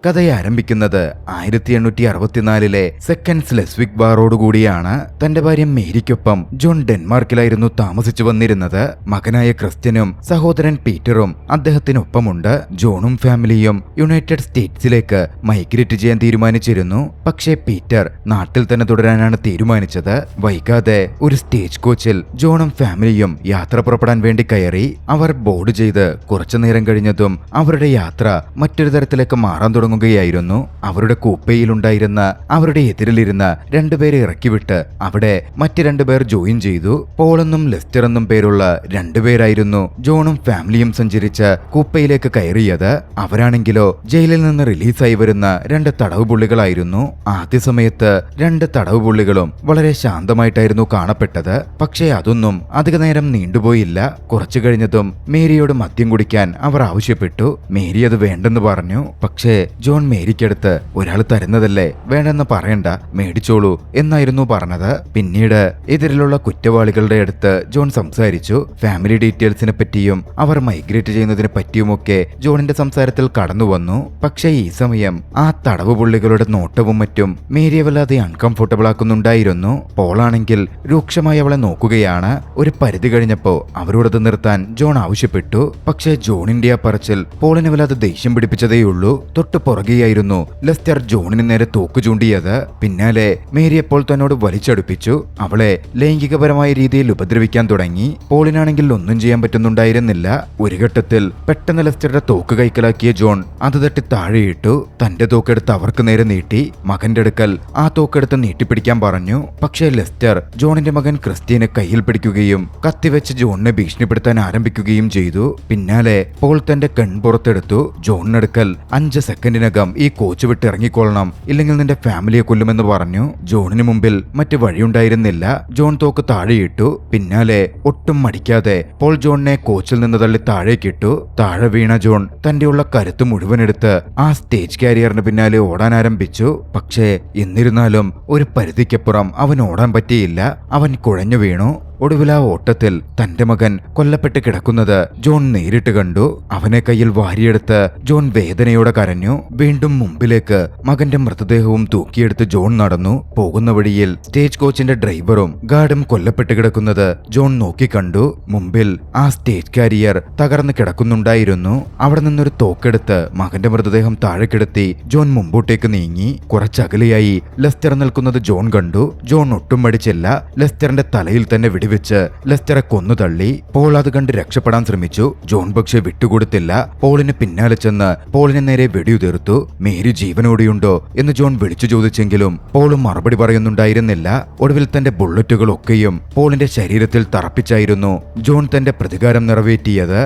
കഥയെ ആരംഭിക്കുന്നത് 1864 സെക്കൻഡ് സ്ലെസ്വിക് വാറോടുകൂടിയാണ്. തന്റെ ഭാര്യ മേരിക്കൊപ്പം ജോൺ ഡെൻമാർക്കിലായിരുന്നു താമസിച്ചു വന്നിരുന്നത്. മകനായ ക്രിസ്ത്യനും സഹോദരൻ പീറ്ററും അദ്ദേഹത്തിനൊപ്പമുണ്ട്. ജോണും ഫാമിലിയും യുണൈറ്റഡ് സ്റ്റേറ്റ്സിലേക്ക് മൈഗ്രേറ്റ് ചെയ്യാൻ തീരുമാനിച്ചിരുന്നു. പക്ഷേ പീറ്റർ നാട്ടിൽ തന്നെ തുടരാനാണ് തീരുമാനിച്ചത്. വൈകാതെ ഒരു സ്റ്റേജ് കോച്ചിൽ ജോണും ഫാമിലിയും യാത്ര പുറപ്പെടാൻ വേണ്ടി കയറി. അവർ ബോർഡ് ചെയ്ത് കുറച്ചു നേരം കഴിഞ്ഞതും അവരുടെ യാത്ര മറ്റൊരു തരത്തിലേക്ക് മാറാൻ തുടങ്ങുകയായിരുന്നു. അവരുടെ കൂപ്പയിലുണ്ടായിരുന്ന അവരുടെ എതിരിലിരുന്ന രണ്ടുപേരെ ഇറക്കിവിട്ട് അവിടെ മറ്റ് രണ്ടുപേർ ജോയിൻ ചെയ്തു. പോളെന്നും ലെസ്റ്റർ എന്നും പേരുള്ള രണ്ടുപേരായിരുന്നു ജോണും ഫാമിലിയും സഞ്ചരിച്ച കൂപ്പയിലേക്ക് കയറിയത്. അവരാണെങ്കിലോ ജയിലിൽ നിന്ന് റിലീസായി വരുന്ന രണ്ട് തടവുപുള്ളികളായിരുന്നു. ആദ്യ സമയത്ത് രണ്ട് തടവുപുള്ളികളും വളരെ ശാന്തമായിട്ടായിരുന്നു കാണപ്പെട്ടത്. പക്ഷേ അതൊന്നും അധിക നേരം നീണ്ടുപോയില്ല. കുറച്ചു കഴിഞ്ഞതും മേരിയോട് മദ്യം കുടിക്കാൻ അവർ ആവശ്യപ്പെട്ടു. മേരി അത് വേണ്ടെന്ന് പറഞ്ഞു. പക്ഷേ ജോൺ മേരിക്കടുത്ത് ഒരാൾ തരുന്നതല്ലേ, വേണ്ടെന്ന് പറയണ്ട, മേടിച്ചോളൂ എന്നായിരുന്നു പറഞ്ഞത്. പിന്നീട് എതിരിലുള്ള കുറ്റവാളികളുടെ അടുത്ത് ജോൺ സംസാരിച്ചു. ഫാമിലി ഡീറ്റെയിൽസിനെ പറ്റിയും അവർ മൈഗ്രേറ്റ് ചെയ്യുന്നതിനെ പറ്റിയുമൊക്കെ ജോണിന്റെ സംസാരത്തിൽ കടന്നു വന്നു. പക്ഷേ ഈ സമയം ആ തടവുപുള്ളികളുടെ നോട്ടവും മറ്റും മേരിയെ വല്ലാതെ അൺകംഫർട്ടബിൾ ആക്കുന്നുണ്ടായിരുന്നു. പോളാണെങ്കിൽ രൂക്ഷമായി അവളെ നോക്കുകയാണ്. ഒരു പരിധി കഴിഞ്ഞപ്പോ അവരോടത് നിർത്താൻ ജോൺ ആവശ്യപ്പെട്ടു. പക്ഷേ ജോണിന്റെ ആ പറച്ചിൽ പോളിനെ വല്ലാതെ ദേഷ്യം പിടിപ്പിച്ചതേയുള്ളൂ. തൊട്ടു പുറകെയായിരുന്നു ലെസ്റ്റർ ജോണിന് നേരെ തോക്ക് ചൂണ്ടിയത്. പിന്നാലെ മേരി അപ്പോൾ തന്നോട് വലിച്ചടുപ്പിച്ചു. അവളെ ലൈംഗികപരമായ രീതിയിൽ ഉപദ്രവിക്കാൻ തുടങ്ങി. പോളിനാണെങ്കിൽ ഒന്നും ചെയ്യാൻ പറ്റുന്നുണ്ടായിരുന്നില്ല. ഒരു ഘട്ടത്തിൽ പെട്ടെന്ന് ലെസ്റ്ററുടെ തോക്ക് കൈക്കലാക്കിയ ജോൺ അത് തട്ടി താഴെയിട്ടു. തന്റെ തോക്കെടുത്ത് അവർക്ക് നേരെ നീട്ടി. മകന്റെ അടുക്കൽ ആ തോക്കെടുത്ത് നീട്ടിപ്പിടിക്കാൻ പറഞ്ഞു. പക്ഷേ ലെസ്റ്റർ ജോണിന്റെ മകൻ ക്രിസ്ത്യനെ കയ്യിൽ പിടിക്കുകയും കത്തിവെച്ച് ജോണിനെ ഭീഷണിപ്പെടുത്താൻ ആരംഭിക്കുകയും ചെയ്തു. പിന്നാലെ പോൾ തന്റെ ഗൺ പുറത്തെടുത്തു. ജോണിനടുക്കൽ 5 സെക്കൻഡിനകം ഈ കോച്ച് വിട്ട് ഇറങ്ങിക്കൊള്ളണം, ഇല്ലെങ്കിൽ നിന്റെ ഫാമിലിയെ കൊല്ലുമെന്ന് പറഞ്ഞു. ജോണിന് മുമ്പിൽ മറ്റു വഴിയുണ്ടായിരുന്നില്ല. ജോൺ തോക്ക് താഴെയിട്ടു. പിന്നാലെ ഒട്ടും മടിക്കാതെ പോൾ ജോണിനെ കോച്ചിൽ നിന്ന് തള്ളി താഴേക്കിട്ടു. താഴെ വീണ ജോൺ തന്റെ ഉള്ള കരുത്ത് മുഴുവൻ എടുത്ത് ആ സ്റ്റേജ് കാരിയറിന് പിന്നാലെ ഓടാൻ ആരംഭിച്ചു. പക്ഷേ എന്നിരുന്നാലും ഒരു പരിധിക്കപ്പുറം അവൻ ഓടാൻ പറ്റിയില്ല. അവൻ കുഴഞ്ഞു വീണു. ഒടുവിൽ ആ ഓട്ടത്തിൽ തന്റെ മകൻ കൊല്ലപ്പെട്ട് കിടക്കുന്നത് ജോൺ നേരിട്ട് കണ്ടു. അവനെ കയ്യിൽ വാരിയെടുത്ത് ജോൺ വേദനയോടെ കരഞ്ഞു. വീണ്ടും മുമ്പിലേക്ക് മകന്റെ മൃതദേഹവും തൂക്കിയെടുത്ത് ജോൺ നടന്നു. പോകുന്ന വഴിയിൽ സ്റ്റേജ് കോച്ചിന്റെ ഡ്രൈവറും ഗാർഡും കൊല്ലപ്പെട്ട് കിടക്കുന്നത് ജോൺ നോക്കിക്കണ്ടു. മുമ്പിൽ ആ സ്റ്റേജ് കാരിയർ തകർന്ന് കിടക്കുന്നുണ്ടായിരുന്നു. അവിടെ നിന്നൊരു തോക്കെടുത്ത് മകന്റെ മൃതദേഹം താഴെ കിടത്തി ജോൺ മുമ്പോട്ടേക്ക് നീങ്ങി. കുറച്ചകലെയായി ലെസ്റ്റർ നിൽക്കുന്നത് ജോൺ കണ്ടു. ജോൺ ഒട്ടും മടിച്ചില്ല. ലെസ്റ്ററിന്റെ തലയിൽ തന്നെ വെച്ച് ലെസ്റ്ററെ കൊന്നു തള്ളി. പോൾ അത് കണ്ട് രക്ഷപ്പെടാൻ ശ്രമിച്ചു. ജോൺ പക്ഷെ വിട്ടുകൊടുത്തില്ല. പോളിന് പിന്നാലെ ചെന്ന് പോളിനെ നേരെ വെടിയുതിർത്തു. മേരി ജീവനോടെയുണ്ടോ എന്ന് ജോൺ വിളിച്ചു ചോദിച്ചെങ്കിലും പോളും മറുപടി പറയുന്നുണ്ടായിരുന്നില്ല. ഒടുവിൽ തന്റെ ബുള്ളറ്റുകളൊക്കെയും പോളിന്റെ ശരീരത്തിൽ തറപ്പിച്ചായിരുന്നു ജോൺ തന്റെ പ്രതികാരം നിറവേറ്റിയത്.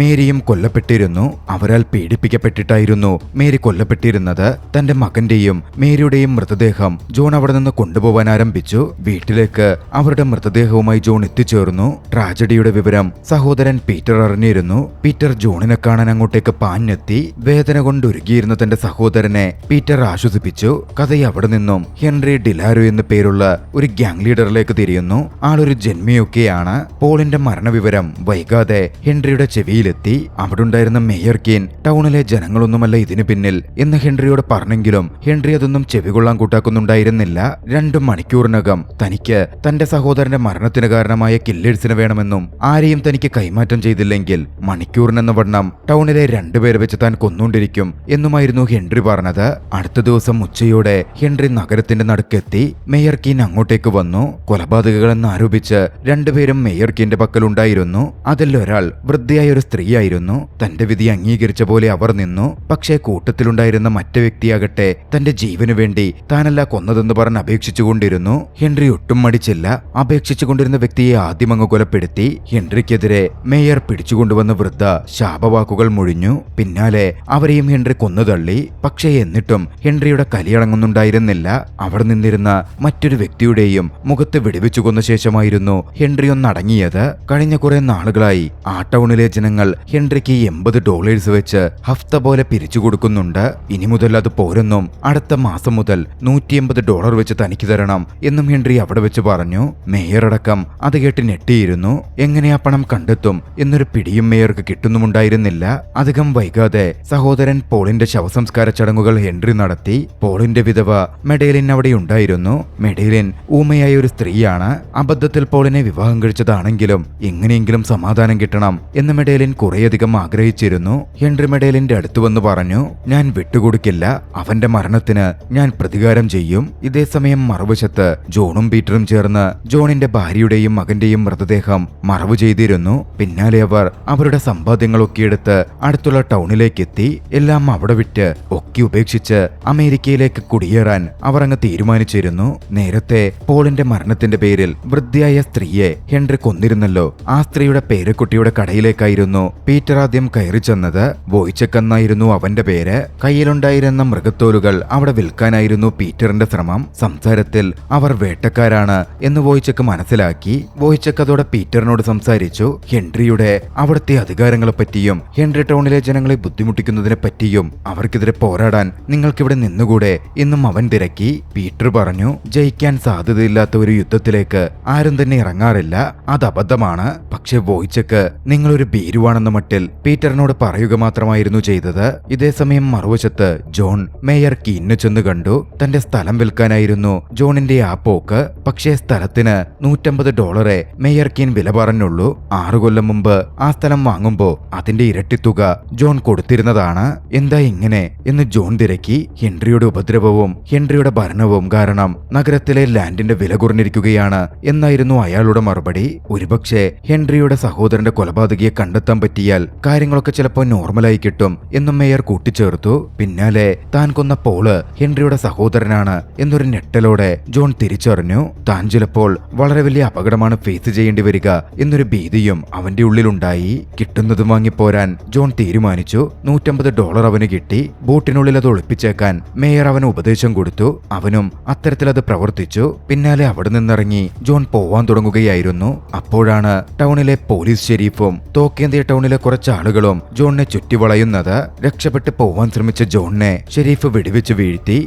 മേരിയും കൊല്ലപ്പെട്ടിരുന്നു. അവരാൽ പീഡിപ്പിക്കപ്പെട്ടിട്ടായിരുന്നു മേരി കൊല്ലപ്പെട്ടിരുന്നത്. തന്റെ മകന്റെയും മേരിയുടെയും മൃതദേഹം ജോൺ അവിടെ നിന്ന് കൊണ്ടുപോകാൻ ആരംഭിച്ചു. വീട്ടിലേക്ക് അവരുടെ മൃതദേഹവുമായി ജോൺ എത്തിച്ചേർന്നു. ട്രാജഡിയുടെ വിവരം സഹോദരൻ പീറ്റർ അറിഞ്ഞിരുന്നു. പീറ്റർ ജോണിനെ കാണാൻ അങ്ങോട്ടേക്ക് പാഞ്ഞെത്തി. വേദന കൊണ്ടുരുകിയിരുന്ന തന്റെ സഹോദരനെ പീറ്റർ ആശ്വസിപ്പിച്ചു. കഥയെ അവിടെ നിന്നും ഹെൻറി ഡിലാരോ എന്നു പേരുള്ള ഒരു ഗ്യാങ് ലീഡറിലേക്ക് തിരിയുന്നു. ആളൊരു ജന്മിയൊക്കെയാണ്. പോളിന്റെ മരണവിവരം വൈകാതെ ഹെൻറിയുടെ ചെവിയിൽ െത്തി. അവിടെ ഉണ്ടായിരുന്ന മേയർ കീൻ ടൗണിലെ ജനങ്ങളൊന്നുമല്ല ഇതിനു പിന്നിൽ എന്ന് ഹെൻറിയോട് പറഞ്ഞെങ്കിലും ഹെൻറി അതൊന്നും ചെവികൊള്ളാൻ കൂട്ടാക്കുന്നുണ്ടായിരുന്നില്ല. 2 മണിക്കൂറിനകം തനിക്ക് തന്റെ സഹോദരന്റെ മരണത്തിന് കാരണമായ കില്ലേഴ്സിനെ വേണമെന്നും ആരെയും തനിക്ക് കൈമാറ്റം ചെയ്തില്ലെങ്കിൽ മണിക്കൂറിനെന്ന വണ്ണം ടൗണിലെ 2 പേരെ വെച്ച് താൻ കൊന്നുകൊണ്ടിരിക്കും എന്നുമായിരുന്നു ഹെൻറി പറഞ്ഞത്. അടുത്ത ദിവസം ഉച്ചയോടെ ഹെൻറി നഗരത്തിന്റെ നടുക്കെത്തി. മേയർ കീൻ അങ്ങോട്ടേക്ക് വന്നു. കൊലപാതകങ്ങളെന്ന് ആരോപിച്ച് 2 പേരും മേയർ കീന്റെ പക്കലുണ്ടായിരുന്നു. അതിലൊരാൾ വൃദ്ധയായ ഒരു സ്ത്രീയായിരുന്നു. തന്റെ വിധി അംഗീകരിച്ച പോലെ അവർ നിന്നു. പക്ഷേ കൂട്ടത്തിലുണ്ടായിരുന്ന മറ്റു വ്യക്തിയാകട്ടെ തന്റെ ജീവനു വേണ്ടി താനല്ല കൊന്നതെന്ന് പറഞ്ഞ് അപേക്ഷിച്ചുകൊണ്ടിരുന്നു. ഹെൻറി ഒട്ടും മടിച്ചില്ല. അപേക്ഷിച്ചുകൊണ്ടിരുന്ന വ്യക്തിയെ ആദ്യം അങ്ങ് കൊലപ്പെടുത്തി. ഹെൻറിക്കെതിരെ മേയർ പിടിച്ചുകൊണ്ടുവന്ന വൃദ്ധ ശാപവാക്കുകൾ മൊഴിഞ്ഞു. പിന്നാലെ അവരെയും ഹെൻറി കൊന്നുതള്ളി. പക്ഷേ എന്നിട്ടും ഹെൻറിയുടെ കലിയടങ്ങുന്നുണ്ടായിരുന്നില്ല. അവിടെ നിന്നിരുന്ന മറ്റൊരു വ്യക്തിയുടെയും മുഖത്ത് വെടിവെച്ചു കൊന്ന ശേഷമായിരുന്നു ഹെൻറി ഒന്നടങ്ങിയത്. കഴിഞ്ഞ കുറെ നാളുകളായി ആ ടൗണിലെ ജനങ്ങൾ ഞങ്ങൾ ഹെൻറിക്ക് $80 വെച്ച് ഹഫ്ത പോലെ പിരിച്ചു കൊടുക്കുന്നുണ്ട്. ഇനി മുതൽ അത് പോരെന്നും അടുത്ത മാസം മുതൽ $180 വെച്ച് തനിക്ക് തരണം എന്നും ഹെൻറി അവിടെ വെച്ച് പറഞ്ഞു. മേയർ അടക്കം അത് കേട്ട് ഞെട്ടിയിരുന്നു. എങ്ങനെ ആ പണം കണ്ടെത്തും എന്നൊരു പിടിയും മേയർക്ക് കിട്ടുന്നുമുണ്ടായിരുന്നില്ല. അധികം വൈകാതെ സഹോദരൻ പോളിന്റെ ശവസംസ്കാര ചടങ്ങുകൾ ഹെൻറി നടത്തി. പോളിന്റെ വിധവ മെഡേലിൻ അവിടെ ഉണ്ടായിരുന്നു. മെഡേലിൻ ഊമയായ ഒരു സ്ത്രീയാണ്. അബദ്ധത്തിൽ പോളിനെ വിവാഹം കഴിച്ചതാണെങ്കിലും എങ്ങനെയെങ്കിലും സമാധാനം കിട്ടണം എന്ന് മെഡേലിൻ കുറേയധികം ആഗ്രഹിച്ചിരുന്നു. ഹെൻറി മെഡേലിന്റെ അടുത്ത് വന്ന് പറഞ്ഞു, ഞാൻ വിട്ടുകൊടുക്കില്ല, അവന്റെ മരണത്തിന് ഞാൻ പ്രതികാരം ചെയ്യും. ഇതേസമയം മറുവശത്ത് ജോണും പീറ്ററും ചേർന്ന് ജോണിന്റെ ഭാര്യയുടെയും മകന്റെയും മൃതദേഹം മറവു ചെയ്തിരുന്നു. പിന്നാലെ അവർ അവരുടെ സമ്പാദ്യങ്ങളൊക്കെ എടുത്ത് അടുത്തുള്ള ടൗണിലേക്ക് എത്തി. എല്ലാം അവിടെ വിറ്റ് ഒക്കെ ഉപേക്ഷിച്ച് അമേരിക്കയിലേക്ക് കുടിയേറാൻ അവർ അങ്ങ് തീരുമാനിച്ചിരുന്നു. നേരത്തെ പോളിന്റെ മരണത്തിന്റെ പേരിൽ വൃദ്ധയായ സ്ത്രീയെ ഹെൻറി കൊന്നിരുന്നല്ലോ. ആ സ്ത്രീയുടെ പേരക്കുട്ടിയുടെ കടയിലേക്കായിരുന്നു പീറ്റർ ആദ്യം കയറി ചെന്നത്. വോയ്ചെക്ക് എന്നായിരുന്നു അവന്റെ പേര്. കയ്യിലുണ്ടായിരുന്ന മൃഗത്തോലുകൾ അവിടെ വിൽക്കാനായിരുന്നു പീറ്ററിന്റെ ശ്രമം. സംസാരത്തിൽ അവർ വേട്ടക്കാരാണ് എന്ന് വോയ്ചെക്ക് മനസ്സിലാക്കി. വോയ്ചെക്ക് അതോടെ പീറ്ററിനോട് സംസാരിച്ചു. ഹെൻറിയുടെ അവിടുത്തെ അധികാരങ്ങളെപ്പറ്റിയും ഹെൻറി ടൗണിലെ ജനങ്ങളെ ബുദ്ധിമുട്ടിക്കുന്നതിനെ പറ്റിയും അവർക്കെതിരെ പോരാടാൻ നിങ്ങൾക്കിവിടെ നിന്നുകൂടെ എന്നും അവൻ തിരക്കി. പീറ്റർ പറഞ്ഞു, ജയിക്കാൻ സാധ്യതയില്ലാത്ത ഒരു യുദ്ധത്തിലേക്ക് ആരും തന്നെ ഇറങ്ങാറില്ല, അത് അബദ്ധമാണ്. പക്ഷെ വോയ്ചെക്ക് നിങ്ങളൊരു ഭീരുവാണെന്ന മട്ടിൽ പീറ്ററിനോട് പറയുക മാത്രമായിരുന്നു ചെയ്തത്. ഇതേസമയം മറുവശത്ത് ജോൺ മേയർ കീനെ ചെന്ന് കണ്ടു. തന്റെ സ്ഥലം വിൽക്കാനായിരുന്നു ജോണിന്റെ ആ പോക്ക്. പക്ഷേ സ്ഥലത്തിന് $150 മേയർ കീൻ വില പറഞ്ഞുള്ളൂ. 6 കൊല്ലം മുമ്പ് ആ സ്ഥലം വാങ്ങുമ്പോ അതിന്റെ ഇരട്ടി തുക ജോൺ കൊടുത്തിരുന്നതാണ്. എന്താ ഇങ്ങനെ എന്ന് ജോൺ തിരക്കി. ഹെൻറിയുടെ ഉപദ്രവവും ഹെൻറിയുടെ ഭരണവും കാരണം നഗരത്തിലെ ലാൻഡിന്റെ വില കുറഞ്ഞിരിക്കുകയാണ് എന്നായിരുന്നു അയാളുടെ മറുപടി. ഒരുപക്ഷെ ഹെൻറിയുടെ സഹോദരന്റെ കൊലപാതകിയെ കണ്ടെത്താൻ പറ്റിയാൽ കാര്യങ്ങളൊക്കെ ചിലപ്പോൾ നോർമലായി കിട്ടും എന്നും മേയർ കൂട്ടിച്ചേർത്തു. പിന്നാലെ താൻ കൊന്ന പോള് ഹെൻറിയുടെ സഹോദരനാണ് എന്നൊരു ഞെട്ടലോടെ ജോൺ തിരിച്ചറിഞ്ഞു. താൻ ചിലപ്പോൾ വളരെ വലിയ അപകടമാണ് ഫേസ് ചെയ്യേണ്ടി വരിക എന്നൊരു ഭീതിയും അവന്റെ ഉള്ളിലുണ്ടായി. കിട്ടുന്നതും വാങ്ങിപ്പോരാൻ ജോൺ തീരുമാനിച്ചു. $150 അവന് കിട്ടി. ബോട്ടിനുള്ളിൽ അത് ഒളിപ്പിച്ചേക്കാൻ മേയർ അവന് ഉപദേശം കൊടുത്തു. അവനും അത്തരത്തിലത് പ്രവർത്തിച്ചു. പിന്നാലെ അവിടെ നിന്നിറങ്ങി ജോൺ പോവാൻ തുടങ്ങുകയായിരുന്നു. അപ്പോഴാണ് ടൗണിലെ പോലീസ് ഷെരീഫും തോക്കേന്ത്യ ടൗണിലെ കുറച്ച് ആളുകളും ജോണിനെ ചുറ്റിവളയുന്നത്. രക്ഷപ്പെട്ട് പോവാൻ ശ്രമിച്ച ജോണിനെ ഷെരീഫ് വെടിവെച്ച് വീഴ്ത്തി.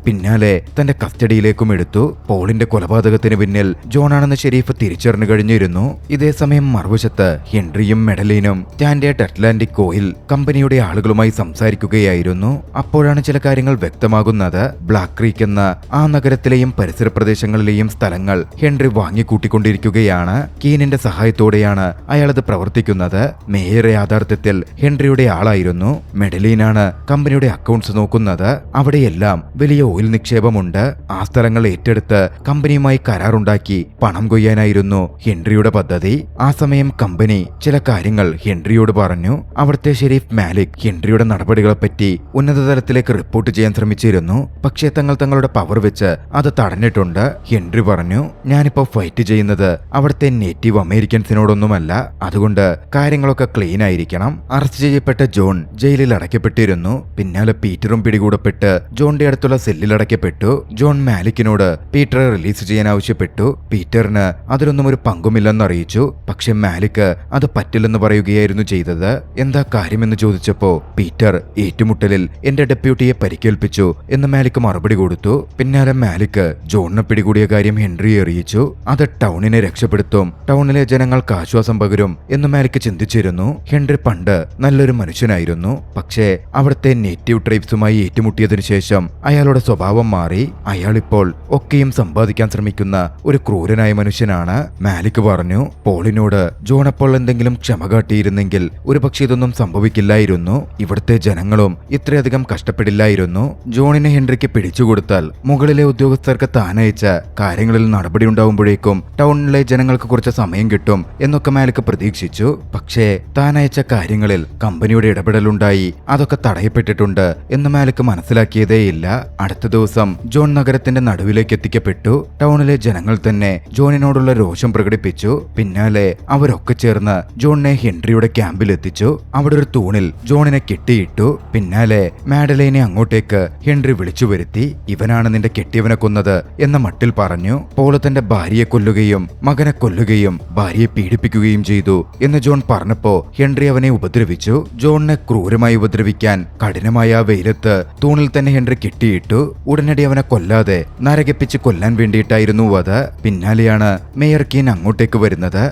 പിന്നാലെ തന്റെ കസ്റ്റഡിയിലേക്കും എടുത്തു. പോളിന്റെ കൊലപാതകത്തിന് പിന്നിൽ ജോണാണെന്ന് ഷെരീഫ് തിരിച്ചറിഞ്ഞു കഴിഞ്ഞിരുന്നു. ഇതേസമയം മറുവശത്ത് ഹെൻറിയും മെഡലീനും സ്റ്റാൻഡേർഡ് അറ്റ്ലാന്റിക് ഓയിൽ കമ്പനിയുടെ ആളുകളുമായി സംസാരിക്കുകയായിരുന്നു. അപ്പോഴാണ് ചില കാര്യങ്ങൾ വ്യക്തമാകുന്നത്. ബ്ലാക്ക് ക്രീക്ക് എന്ന ആ നഗരത്തിലെയും പരിസര പ്രദേശങ്ങളിലെയും സ്ഥലങ്ങൾ ഹെൻറി വാങ്ങിക്കൂട്ടിക്കൊണ്ടിരിക്കുകയാണ്. കീനിന്റെ സഹായത്തോടെയാണ് അയാളത് പ്രവർത്തിക്കുന്നത്. മേയർ യാഥാർത്ഥ്യത്തിൽ ഹെൻറിയുടെ ആളായിരുന്നു. മെഡലീനാണ് കമ്പനിയുടെ അക്കൗണ്ട്സ് നോക്കുന്നത്. അവിടെയെല്ലാം വലിയ ഓയിൽ നിക്ഷേപമുണ്ട്. ആ സ്ഥലങ്ങൾ ഏറ്റെടുത്ത് കമ്പനിയുമായി കരാറുണ്ടാക്കി പണം കൊയ്യാനായിരുന്നു ഹെൻറിയുടെ പദ്ധതി. ആ സമയം കമ്പനി ചില കാര്യങ്ങൾ ഹെൻറിയോട് പറഞ്ഞു. അവിടുത്തെ ഷെരീഫ് മാലിക് ഹെൻറിയുടെ നടപടികളെപ്പറ്റി ഉന്നതതലത്തിലേക്ക് റിപ്പോർട്ട് ചെയ്യാൻ ശ്രമിച്ചിരുന്നു. പക്ഷേ തങ്ങളുടെ പവർ വെച്ച് അത് തടഞ്ഞിട്ടുണ്ട്. ഹെൻറി പറഞ്ഞു, ഞാനിപ്പോ ഫൈറ്റ് ചെയ്യുന്നത് അവിടുത്തെ നേറ്റീവ് അമേരിക്കൻസിനോടൊന്നുമല്ല, അതുകൊണ്ട് കാര്യങ്ങളൊക്കെ ക്ലീൻ ആയിരിക്കണം. അറസ്റ്റ് ചെയ്യപ്പെട്ട ജോൺ ജയിലിൽ അടയ്ക്കപ്പെട്ടിരുന്നു. പിന്നാലെ പീറ്ററും പിടികൂടപ്പെട്ട് ജോണിന്റെ അടുത്തുള്ള സെല്ലിലടയ്ക്കപ്പെട്ടു. ജോൺ മാലിക്കിനോട് പീറ്ററെ റിലീസ് ചെയ്യാൻ ആവശ്യപ്പെട്ടു. പീറ്ററിന് അതിലൊന്നും ഒരു പങ്കുമില്ലെന്ന് അറിയിച്ചു. പക്ഷെ മാലിക്ക് അത് പറ്റില്ലെന്ന് പറയുകയായിരുന്നു ചെയ്തത്. എന്താ കാര്യമെന്ന് ചോദിച്ചപ്പോ പീറ്റർ ഏറ്റുമുട്ടലിൽ എന്റെ ഡെപ്യൂട്ടിയെ പരിക്കേൽപ്പിച്ചു എന്ന് മാലിക്ക് മറുപടി കൊടുത്തു. പിന്നാലെ മാലിക്ക് ജോണിനെ പിടികൂടിയ കാര്യം ഹെൻറിയെ അറിയിച്ചു. അത് ടൗണിനെ രക്ഷപ്പെടുത്തും, ടൗണിലെ ജനങ്ങൾക്ക് ആശ്വാസം പകരും എന്ന് മാലിക്ക് ചിന്തിച്ചിരുന്നു. ഹെൻറി പണ്ട് നല്ലൊരു മനുഷ്യനായിരുന്നു. പക്ഷേ അവിടുത്തെ നേറ്റീവ് ട്രൈബ്സുമായി ഏറ്റുമുട്ടിയതിനു ശേഷം അയാളുടെ സ്വഭാവം മാറി. അയാളിപ്പോൾ ഒക്കെയും സമ്പാദിക്കാൻ ശ്രമിക്കുന്ന ഒരു ക്രൂരനായ മനുഷ്യനാണ്. മാലിക് പറഞ്ഞു, പോളിനോട് ജോൺ അപ്പോൾ എന്തെങ്കിലും ക്ഷമ കാട്ടിയിരുന്നെങ്കിൽ ഒരുപക്ഷെ ഇതൊന്നും സംഭവിക്കില്ലായിരുന്നു. ഇവിടുത്തെ ജനങ്ങളും ഇത്രയധികം കഷ്ടപ്പെടില്ലായിരുന്നു. ജോണിനെ ഹെൻറിക്ക് പിടിച്ചുകൊടുത്താൽ മുകളിലെ ഉദ്യോഗസ്ഥർക്ക് താനയച്ച കാര്യങ്ങളിൽ നടപടി ഉണ്ടാവുമ്പോഴേക്കും ടൗണിലെ ജനങ്ങൾക്ക് കുറച്ച് സമയം കിട്ടും എന്നൊക്കെ മാലിക് പ്രതീക്ഷിച്ചു. പക്ഷേ താനയച്ച കാര്യങ്ങളിൽ കമ്പനിയുടെ ഇടപെടലുണ്ടായി. അതൊക്കെ തടയപ്പെട്ടിട്ടുണ്ട് എന്ന് മാലിക് മനസ്സിലാക്കിയതേയില്ല. അടുത്ത അടുത്ത ദിവസം ജോൺ നഗരത്തിന്റെ നടുവിലേക്ക് എത്തിക്കപ്പെട്ടു. ടൗണിലെ ജനങ്ങൾ തന്നെ ജോണിനോടുള്ള രോഷം പ്രകടിപ്പിച്ചു. പിന്നാലെ അവരൊക്കെ ചേർന്ന് ജോണിനെ ഹെൻറിയുടെ ക്യാമ്പിൽ എത്തിച്ചു. അവിടെ ഒരു തൂണിൽ ജോണിനെ കെട്ടിയിട്ടു. പിന്നാലെ മാഡലൈനെ അങ്ങോട്ടേക്ക് ഹെൻറി വിളിച്ചു വരുത്തി. ഇവനാണ് നിന്റെ കെട്ടിയവനെ കൊന്നത് എന്ന മട്ടിൽ പറഞ്ഞു. പോൾ തന്റെ ഭാര്യയെ കൊല്ലുകയും മകനെ കൊല്ലുകയും ഭാര്യയെ പീഡിപ്പിക്കുകയും ചെയ്തു എന്ന് ജോൺ പറഞ്ഞപ്പോ ഹെൻറി അവനെ ഉപദ്രവിച്ചു. ജോണിനെ ക്രൂരമായി ഉപദ്രവിക്കാൻ കഠിനമായ ആ വെയിലത്ത് തൂണിൽ തന്നെ ഹെൻറി കെട്ടിയിട്ടു. ഉടനടി അവനെ കൊല്ലാതെ നരകിപ്പിച്ച് കൊല്ലാൻ വേണ്ടിയിട്ടായിരുന്നു അത്. പിന്നാലെയാണ് മേയർ കീൻ അങ്ങോട്ടേക്ക് വരുന്നത്.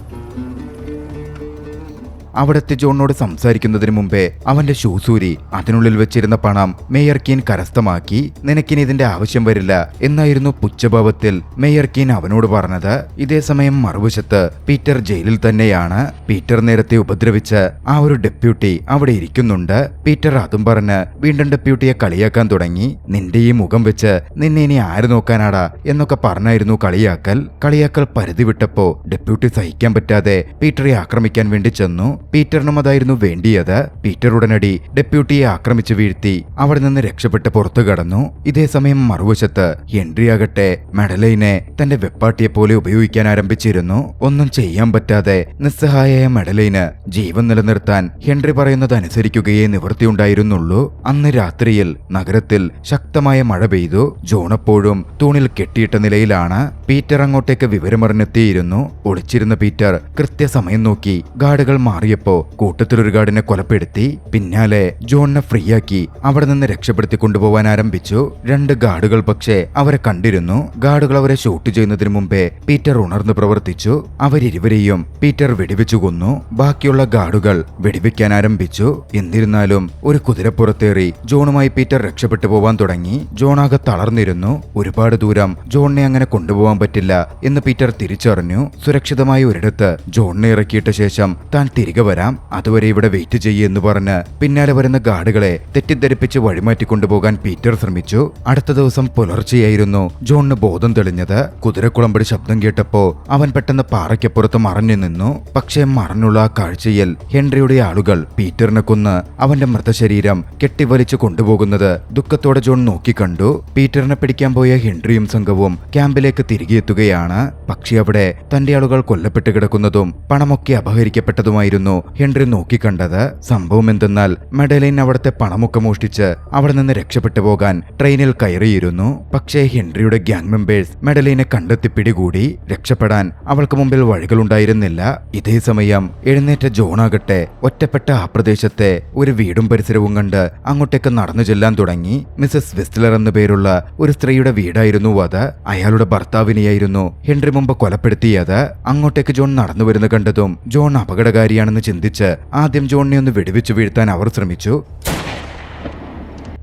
അവിടത്തെ ജോണിനോട് സംസാരിക്കുന്നതിന് മുമ്പേ അവന്റെ ഷൂസൂരി അതിനുള്ളിൽ വെച്ചിരുന്ന പണം മേയർ കീൻ കരസ്ഥമാക്കി. നിനക്കിനി ഇതിന്റെ ആവശ്യം വരില്ല എന്നായിരുന്നു പുച്ഛഭാവത്തിൽ മേയർ കീൻ അവനോട് പറഞ്ഞത്. ഇതേസമയം മറുവശത്ത് പീറ്റർ ജയിലിൽ തന്നെയാണ്. പീറ്റർ നേരത്തെ ഉപദ്രവിച്ച് ആ ഒരു ഡെപ്യൂട്ടി അവിടെ ഇരിക്കുന്നുണ്ട്. പീറ്റർ അതും പറഞ്ഞ് വീണ്ടും ഡെപ്യൂട്ടിയെ കളിയാക്കാൻ തുടങ്ങി. നിന്റെ ഈ മുഖം വെച്ച് നിന്നെ ഇനി ആര് നോക്കാനാടാ എന്നൊക്കെ പറഞ്ഞായിരുന്നു കളിയാക്കൽ പരിധി വിട്ടപ്പോ ഡെപ്യൂട്ടി സഹിക്കാൻ പറ്റാതെ പീറ്ററെ ആക്രമിക്കാൻ വേണ്ടി ചെന്നു. പീറ്ററിനും അതായിരുന്നു വേണ്ടിയത്. പീറ്റർ ഉടനടി ഡെപ്യൂട്ടിയെ ആക്രമിച്ചു വീഴ്ത്തി അവിടെ നിന്ന് രക്ഷപ്പെട്ട് പുറത്തു കടന്നു. ഇതേസമയം മറുവശത്ത് ഹെൻറി ആകട്ടെ മെഡലൈനെ തന്റെ വെപ്പാട്ടിയെ പോലെ ഉപയോഗിക്കാൻ ആരംഭിച്ചിരുന്നു. ഒന്നും ചെയ്യാൻ പറ്റാതെ നിസ്സഹായയായ മെഡലൈന് ജീവൻ നിലനിർത്താൻ ഹെൻറി പറയുന്നത് അനുസരിക്കുകയേ നിവൃത്തിയുണ്ടായിരുന്നുള്ളൂ. അന്ന് രാത്രിയിൽ നഗരത്തിൽ ശക്തമായ മഴ പെയ്തു. ജോണപ്പോഴും തൂണിൽ കെട്ടിയിട്ട നിലയിലാണ്. പീറ്റർ അങ്ങോട്ടേക്ക് വിവരമറിഞ്ഞെത്തിയിരുന്നു. ഒളിച്ചിരുന്ന പീറ്റർ കൃത്യസമയം നോക്കി ഗാർഡുകൾ മാറിയപ്പോ കൂട്ടത്തിലൊരു ഗാർഡിനെ കൊലപ്പെടുത്തി. പിന്നാലെ ജോണിനെ ഫ്രീയാക്കി അവിടെ നിന്ന് രക്ഷപ്പെടുത്തി കൊണ്ടുപോകാൻ ആരംഭിച്ചു. 2 ഗാർഡുകൾ പക്ഷേ അവരെ കണ്ടിരുന്നു. ഗാർഡുകൾ അവരെ ഷൂട്ട് ചെയ്യുന്നതിന് മുമ്പേ പീറ്റർ ഉണർന്നു പ്രവർത്തിച്ചു. അവരിരുവരെയും പീറ്റർ വെടിവെച്ചു കൊന്നു. ബാക്കിയുള്ള ഗാർഡുകൾ വെടിവെക്കാൻ ആരംഭിച്ചു. എന്നിരുന്നാലും ഒരു കുതിരപ്പുറത്തേറി ജോണുമായി പീറ്റർ രക്ഷപ്പെട്ടു പോവാൻ തുടങ്ങി. ജോണാകെ തളർന്നിരുന്നു. ഒരുപാട് ദൂരം ജോണിനെ അങ്ങനെ കൊണ്ടുപോകാൻ പറ്റില്ല എന്ന് പീറ്റർ തിരിച്ചറിഞ്ഞു. സുരക്ഷിതമായ ഒരിടത്ത് ജോണിനെ ഇറക്കിയിട്ട ശേഷം താൻ തിരികെ വരാം, അതുവരെ ഇവിടെ വെയിറ്റ് ചെയ്യെന്ന് പറഞ്ഞ് പിന്നാലെ വരുന്ന ഗാർഡുകളെ തെറ്റിദ്ധരിപ്പിച്ച് വഴിമാറ്റി കൊണ്ടുപോകാൻ പീറ്റർ ശ്രമിച്ചു. അടുത്ത ദിവസം പുലർച്ചെയായിരുന്നു ജോണിന് ബോധം തെളിഞ്ഞത്. കുതിരക്കുളമ്പടി ശബ്ദം കേട്ടപ്പോ അവൻ പെട്ടെന്ന് പാറയ്ക്കപ്പുറത്ത് മറഞ്ഞു നിന്നു. പക്ഷേ മറഞ്ഞുള്ള ആ കാഴ്ചയിൽ ഹെൻറിയുടെ ആളുകൾ പീറ്ററിനെ കൊന്ന് അവന്റെ മൃതശരീരം കെട്ടിവലിച്ചു കൊണ്ടുപോകുന്നത് ദുഃഖത്തോടെ ജോൺ നോക്കിക്കണ്ടു. പീറ്ററിനെ പിടിക്കാൻ പോയ ഹെൻറിയും സംഘവും ക്യാമ്പിലേക്ക് തിരികെ എത്തുകയാണ്. പക്ഷേ അവിടെ തന്റെ ആളുകൾ കൊല്ലപ്പെട്ട് കിടക്കുന്നതും പണമൊക്കെ അപഹരിക്കപ്പെട്ടതുമായിരുന്നു ഹെൻറി നോക്കിക്കണ്ടത്. സംഭവം എന്തെന്നാൽ മെഡലൈൻ അവിടുത്തെ പണമൊക്കെ മോഷ്ടിച്ച് അവിടെ നിന്ന് രക്ഷപ്പെട്ടു പോകാൻ ട്രെയിനിൽ കയറിയിരുന്നു. പക്ഷേ ഹെൻറിയുടെ ഗ്യാങ് മെമ്പേഴ്സ് മെഡലൈനെ കണ്ടെത്തി പിടികൂടി. രക്ഷപ്പെടാൻ അവൾക്ക് മുമ്പിൽ വഴികളുണ്ടായിരുന്നില്ല. ഇതേ സമയം എഴുന്നേറ്റ ജോണാകട്ടെ ഒറ്റപ്പെട്ട ആ പ്രദേശത്തെ ഒരു വീടും പരിസരവും കണ്ട് അങ്ങോട്ടേക്ക് നടന്നു ചെല്ലാൻ തുടങ്ങി. മിസസ് വെസ്റ്റ്ലർ എന്നു പേരുള്ള ഒരു സ്ത്രീയുടെ വീടായിരുന്നു അത്. അയാളുടെ ഭർത്താവിനെയായിരുന്നു ഹെൻറി മുമ്പ് കൊലപ്പെടുത്തിയത്. അങ്ങോട്ടേക്ക് ജോൺ നടന്നു വരുന്ന കണ്ടതും ജോൺ അപകടകാരിയാണെന്ന് ചിന്തിച്ച് ആദ്യം ജോണിനെ ഒന്ന് വെടിവെച്ചു വീഴ്ത്താൻ അവർ ശ്രമിച്ചു.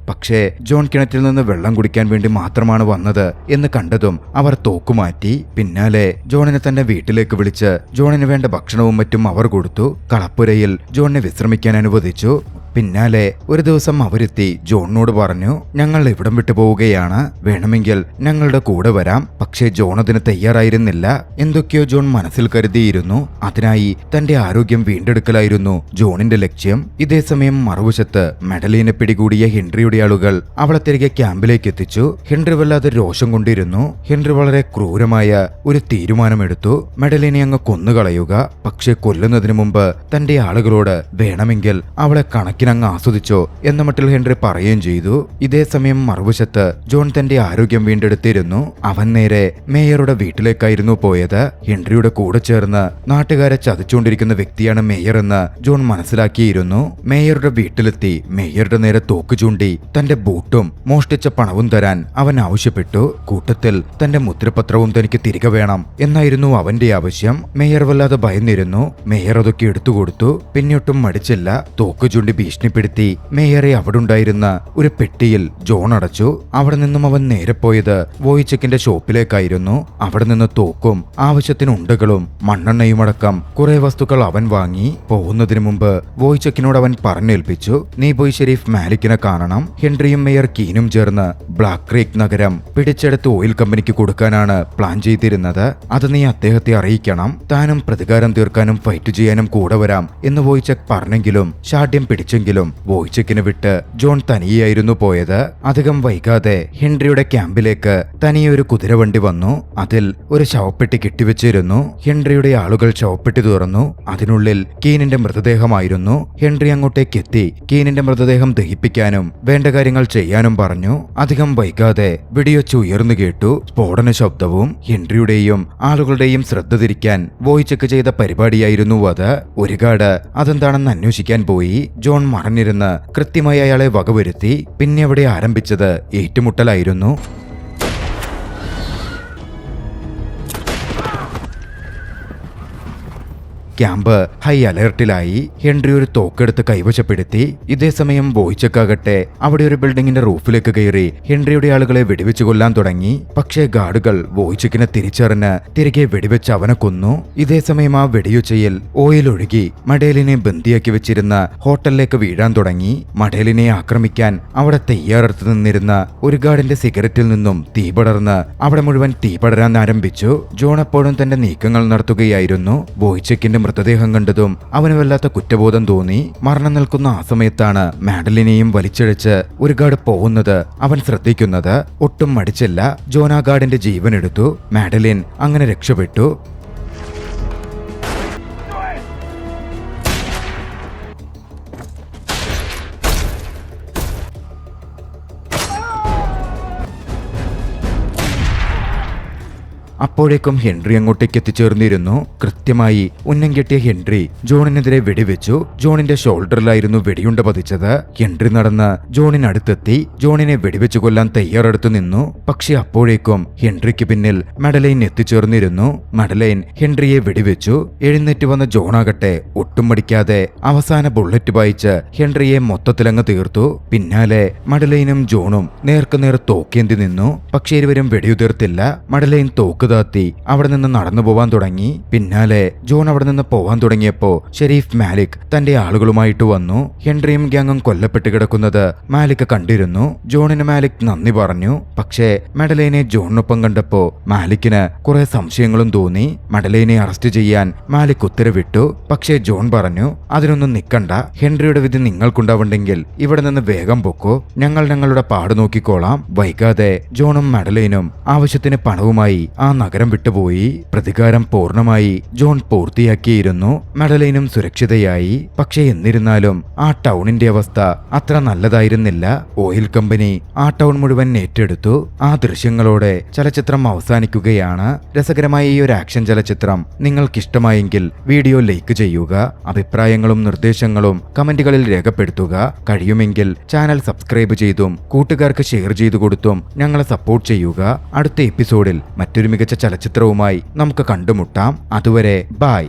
പക്ഷേ ജോൺ കിണറ്റിൽ നിന്ന് വെള്ളം കുടിക്കാൻ വേണ്ടി മാത്രമാണ് വന്നത് എന്ന് കണ്ടതും അവർ തോക്കുമാറ്റി. പിന്നാലെ ജോണിനെ തന്റെ വീട്ടിലേക്ക് വിളിച്ച് ജോണിന് വേണ്ട ഭക്ഷണവും മറ്റും അവർ കൊടുത്തു. കളപ്പുരയിൽ ജോണിനെ വിശ്രമിക്കാൻ അനുവദിച്ചു. പിന്നാലെ ഒരു ദിവസം അവരെത്തി ജോണിനോട് പറഞ്ഞു, ഞങ്ങൾ ഇവിടം വിട്ടു പോവുകയാണ്, വേണമെങ്കിൽ ഞങ്ങളുടെ കൂടെ വരാം. പക്ഷേ ജോൺ അതിന് തയ്യാറായിരുന്നില്ല. എന്തൊക്കെയോ ജോൺ മനസ്സിൽ കരുതിയിരുന്നു. അതിനായി തന്റെ ആരോഗ്യം വീണ്ടെടുക്കലായിരുന്നു ജോണിന്റെ ലക്ഷ്യം. ഇതേസമയം മറുവശത്ത് മെഡലീനെ പിടികൂടിയ ഹെൻറിയുടെ ആളുകൾ അവളെ തിരികെ ക്യാമ്പിലേക്ക് എത്തിച്ചു. ഹെൻറി വല്ലാതെ രോഷം കൊണ്ടിരുന്നു. ഹെൻറി വളരെ ക്രൂരമായ ഒരു തീരുമാനമെടുത്തു. മെഡലീനെ അങ്ങ് കൊന്നുകളയുക. പക്ഷേ കൊല്ലുന്നതിന് മുമ്പ് തന്റെ ആളുകളോട് വേണമെങ്കിൽ അവളെ കണക്കിനങ്ങ് ആസ്വദിച്ചോ എന്ന മട്ടിൽ ഹെൻറി പറയുകയും ചെയ്തു. ഇതേസമയം മറുവശത്ത് ജോൺ തന്റെ ആരോഗ്യം വീണ്ടെടുത്തിരുന്നു. അവൻ നേരെ മേയറുടെ വീട്ടിലേക്കായിരുന്നു പോയത്. ഹെൻറിയുടെ കൂടെ ചേർന്ന് നാട്ടുകാരെ ചതിച്ചുകൊണ്ടിരിക്കുന്ന വ്യക്തിയാണ് മേയർ എന്ന് ജോൺ മനസ്സിലാക്കിയിരുന്നു. മേയറുടെ വീട്ടിലെത്തി മേയറുടെ നേരെ തോക്ക് ചൂണ്ടി തന്റെ ബൂട്ടും മോഷ്ടിച്ച പണവും തരാൻ അവൻ ആവശ്യപ്പെട്ടു. കൂട്ടത്തിൽ തന്റെ മുദ്രപത്രവും തനിക്ക് തിരികെ വേണം എന്നായിരുന്നു അവന്റെ ആവശ്യം. മേയർ വല്ലാതെ ഭയന്നിരുന്നു. മേയർ അതൊക്കെ എടുത്തുകൊടുത്തു. പിന്നൊട്ടും മടിച്ചില്ല. തോക്ക് ചൂണ്ടി ഭീഷണിപ്പെടുത്തി മേയറെ അവിടുണ്ടായിരുന്ന ഒരു പെട്ടിയിൽ ജോൺ അടച്ചു. അവിടെ നിന്നും അവൻ നേരെ പോയത് വോയിച്ചക്കിന്റെ ഷോപ്പിലേക്കായിരുന്നു. അവിടെ നിന്ന് തോക്കും ആവശ്യത്തിന് ഉണ്ടകളും മണ്ണെണ്ണയും അടക്കം കുറെ വസ്തുക്കൾ അവൻ വാങ്ങി. പോകുന്നതിന് മുമ്പ് വോയിച്ചക്കിനോട് അവൻ പറഞ്ഞേൽപ്പിച്ചു, നീ പോയി ഷെരീഫ് മാലിക്കിനെ കാണണം. ഹെൻറിയും മേയർ കീനും ചേർന്ന് ബ്ലാക്ക് ക്രീക്ക് നഗരം പിടിച്ചെടുത്ത് ഓയിൽ കമ്പനിക്ക് കൊടുക്കാനാണ് പ്ലാൻ ചെയ്തിരുന്നത്. അത് നീ അദ്ദേഹത്തെ അറിയിക്കണം. താനും പ്രതികാരം തീർക്കാനും ഫൈറ്റ് ചെയ്യാനും കൂടെ വരാം എന്ന് വോയിച്ചക് പറഞ്ഞെങ്കിലും ഷാഢ്യം പിടിച്ചെങ്കിലും ചോദിച്ചെങ്കിലും വോയ്ചെക്കിന് വിട്ട് ജോൺ തനിയായിരുന്നു പോയത്. അധികം വൈകാതെ ഹെൻറിയുടെ ക്യാമ്പിലേക്ക് തനിയെ ഒരു കുതിരവണ്ടി വന്നു. അതിൽ ഒരു ശവപ്പെട്ടി കെട്ടിവെച്ചിരുന്നു. ഹെൻറിയുടെ ആളുകൾ ശവപ്പെട്ടി തുറന്നു. അതിനുള്ളിൽ കീനിന്റെ മൃതദേഹമായിരുന്നു. ഹെൻറി അങ്ങോട്ടേക്ക് എത്തി കീനിന്റെ മൃതദേഹം ദഹിപ്പിക്കാനും വേണ്ട കാര്യങ്ങൾ ചെയ്യാനും പറഞ്ഞു. അധികം വൈകാതെ വെടിയൊച്ച ഉയർന്നു കേട്ടു. സ്ഫോടന ശബ്ദവും. ഹെൻറിയുടെയും ആളുകളുടെയും ശ്രദ്ധ തിരിക്കാൻ വോയ്ചെക്ക് ചെയ്ത പരിപാടിയായിരുന്നു അത്. ഒരു ഗാർഡ് അതെന്താണെന്ന് അന്വേഷിക്കാൻ പോയി. ജോൺ മറഞ്ഞിരുന്ന് കൃത്യമായി അയാളെ വകവരുത്തി. പിന്നെ അവിടെ ആരംഭിച്ചത് ഏറ്റുമുട്ടലായിരുന്നു. ക്യാമ്പ് ഹൈ അലേർട്ടിലായി. ഹെൻറി ഒരു തോക്കെടുത്ത് കൈവശപ്പെടുത്തി. ഇതേസമയം വോയ്ചെക്കാകട്ടെ അവിടെ ഒരു ബിൽഡിങ്ങിന്റെ റൂഫിലേക്ക് കയറി ഹെൻറിയുടെ ആളുകളെ വെടിവെച്ച് കൊല്ലാൻ തുടങ്ങി. പക്ഷേ ഗാർഡുകൾ വോയ്ചെക്കിനെ തിരിച്ചറിഞ്ഞ് തിരികെ വെടിവെച്ച് അവനെ കൊന്നു. ഇതേസമയം ആ വെടിയൊച്ചയിൽ ഓയിൽ ഒഴുകി മഡേലിനെ ബന്ദിയാക്കി വെച്ചിരുന്ന ഹോട്ടലിലേക്ക് വീഴാൻ തുടങ്ങി. മഡേലിനെ ആക്രമിക്കാൻ അവിടെ തയ്യാറെടുത്ത് നിന്നിരുന്ന ഒരു ഗാർഡിന്റെ സിഗരറ്റിൽ നിന്നും തീ പടർന്ന് അവിടെ മുഴുവൻ തീ പടരാൻ ആരംഭിച്ചു. ജോൺ എപ്പോഴും തന്റെ നീക്കങ്ങൾ നടത്തുകയായിരുന്നു. വോയ്ചെക്കിന്റെ മൃതദേഹം കണ്ടതും അവന് വല്ലാത്ത കുറ്റബോധം തോന്നി. മരണം നിൽക്കുന്ന ആ സമയത്താണ് മാഡലിനെയും വലിച്ചിഴച്ച് ഒരു ഗാർഡ് പോകുന്നത് അവൻ ശ്രദ്ധിക്കുന്നത്. ഒട്ടും മടിച്ചില്ല. ജോൺ ആ ഗാർഡിന്റെ ജീവൻ എടുത്തു. മാഡലിൻ അങ്ങനെ രക്ഷപ്പെട്ടു. അപ്പോഴേക്കും ഹെൻറി അങ്ങോട്ടേക്ക് എത്തിച്ചേർന്നിരുന്നു. കൃത്യമായി ഉന്നം കെട്ടിയ ഹെൻറി ജോണിനെതിരെ വെടിവെച്ചു. ജോണിന്റെ ഷോൾഡറിലായിരുന്നു വെടിയുണ്ട പതിച്ചത്. ഹെൻറി നടന്ന് ജോണിനടുത്തെത്തി ജോണിനെ വെടിവെച്ചു കൊല്ലാൻ തയ്യാറെടുത്തു നിന്നു. പക്ഷെ അപ്പോഴേക്കും ഹെൻറിക്ക് പിന്നിൽ മഡലൈൻ എത്തിച്ചേർന്നിരുന്നു. മഡലൈൻ ഹെൻറിയെ വെടിവെച്ചു. എഴുന്നേറ്റ് വന്ന ജോണാകട്ടെ ഒട്ടും മടിക്കാതെ അവസാന ബുള്ളറ്റ് പായിച്ച് ഹെൻറിയെ മൊത്തത്തിലങ്ങ് തീർത്തു. പിന്നാലെ മഡലൈനും ജോണും നേർക്കുനേർ തോക്കേന്തി നിന്നു. പക്ഷേ ഇരുവരും വെടിയുതിർത്തില്ല. മഡലൈൻ തോക്ക് താത്തി അവിടെ നിന്ന് നടന്നു പോവാൻ തുടങ്ങി. പിന്നാലെ ജോൺ അവിടെ നിന്ന് പോവാൻ തുടങ്ങിയപ്പോ ഷെരീഫ് മാലിക് തന്റെ ആളുകളുമായിട്ട് വന്നു. ഹെൻറിയും ഗ്യാങ്ങും കൊല്ലപ്പെട്ട് കിടക്കുന്നത് മാലിക് കണ്ടിരുന്നു. ജോണിന് മാലിക് നന്ദി പറഞ്ഞു. പക്ഷേ മഡലൈനെ ജോണിനൊപ്പം കണ്ടപ്പോ മാലിക്കിന് കുറെ സംശയങ്ങളും തോന്നി. മഡലൈനെ അറസ്റ്റ് ചെയ്യാൻ മാലിക് ഉത്തരവിട്ടു. പക്ഷേ ജോൺ പറഞ്ഞു, അതിനൊന്നും നിക്കണ്ട. ഹെൻറിയുടെ വിധി നിങ്ങൾക്കുണ്ടാവുണ്ടെങ്കിൽ ഇവിടെ നിന്ന് വേഗം പൊക്കോ. ഞങ്ങൾ ഞങ്ങളുടെ പാട് നോക്കിക്കോളാം. വൈകാതെ ജോണും മഡലൈനും ആവശ്യത്തിന് പണവുമായി ആ നഗരം വിട്ടുപോയി. പ്രതികാരം പൂർണ്ണമായി ജോൺ പൂർത്തിയാക്കിയിരുന്നു. മഡലൈനും സുരക്ഷിതയായി. പക്ഷേ എന്നിരുന്നാലും ആ ടൗണിന്റെ അവസ്ഥ അത്ര നല്ലതായിരുന്നില്ല. ഓയിൽ കമ്പനി ആ ടൗൺ മുഴുവൻ ഏറ്റെടുത്തു. ആ ദൃശ്യങ്ങളോടെ ചലച്ചിത്രം അവസാനിക്കുകയാണ്. രസകരമായ ഈ ഒരു ആക്ഷൻ ചലച്ചിത്രം നിങ്ങൾക്കിഷ്ടമായെങ്കിൽ വീഡിയോ ലൈക്ക് ചെയ്യുക. അഭിപ്രായങ്ങളും നിർദ്ദേശങ്ങളും കമന്റുകളിൽ രേഖപ്പെടുത്തുക. കഴിയുമെങ്കിൽ ചാനൽ സബ്സ്ക്രൈബ് ചെയ്തും കൂട്ടുകാർക്ക് ഷെയർ ചെയ്തു കൊടുത്തും ഞങ്ങളെ സപ്പോർട്ട് ചെയ്യുക. അടുത്ത എപ്പിസോഡിൽ മറ്റൊരു മികച്ച ചലച്ചിത്രവുമായി നമുക്ക് കണ്ടുമുട്ടാം. അതുവരെ ബൈ.